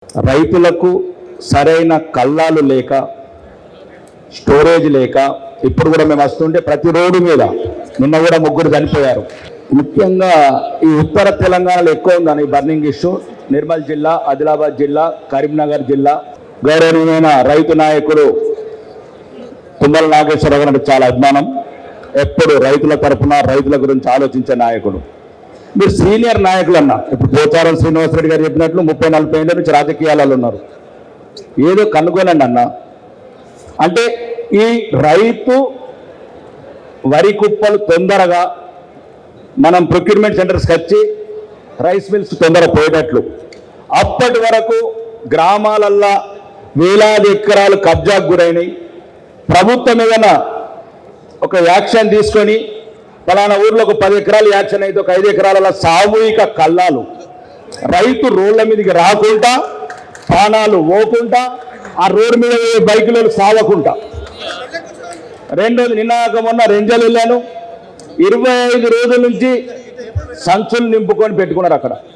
రైతులకు సరైన కల్లాలు లేక స్టోరేజ్ లేక ఇప్పుడు కూడా మేము వస్తుంటే ప్రతి రోడ్డు మీద నిన్న కూడా ముగ్గురు చనిపోయారు. ముఖ్యంగా ఈ ఉత్తర తెలంగాణలో ఎక్కువ ఉందని బర్నింగ్ ఇష్యూ. నిర్మల్ జిల్లా, ఆదిలాబాద్ జిల్లా, కరీంనగర్ జిల్లా. గౌరవనీయమైన రైతు నాయకుడు తుమ్మల నాగేశ్వరరావు అంటే చాలా అభిమానం. ఎప్పుడు రైతుల తరఫున రైతుల గురించి ఆలోచించే నాయకుడు. మీరు సీనియర్ నాయకులు అన్న, ఇప్పుడు పోచారం శ్రీనివాసరెడ్డి గారు చెప్పినట్లు 30-40 ఏళ్ళ నుంచి రాజకీయాలలో ఉన్నారు. ఏదో కనుగొనండి అన్న. అంటే ఈ రైతు వరి కుప్పలు తొందరగా మనం ప్రొక్యూర్మెంట్ సెంటర్స్కి వచ్చి రైస్ మిల్స్ తొందరగా పోయేటట్లు, అప్పటి వరకు గ్రామాలల్లో వేలాది ఎకరాలు కబ్జాకు గురైనాయి. ప్రభుత్వం ఏదైనా ఒక యాక్షన్ తీసుకొని ఫలానా ఊర్లో ఒక 10 ఎకరాలు యాక్షన్ అయితే ఒక 5 ఎకరాల సామూహిక కల్లాలు రైతు రోడ్ల మీదకి రాకుండా, ప్రాణాలు పోకుండా, ఆ రోడ్డు మీద బైకులు సావకుండా. రెండోది, నిన్నాక మొన్న రెంజల్ వెళ్ళాను, 25 రోజుల నుంచి సంచులు నింపుకొని పెట్టుకున్నారు అక్కడ.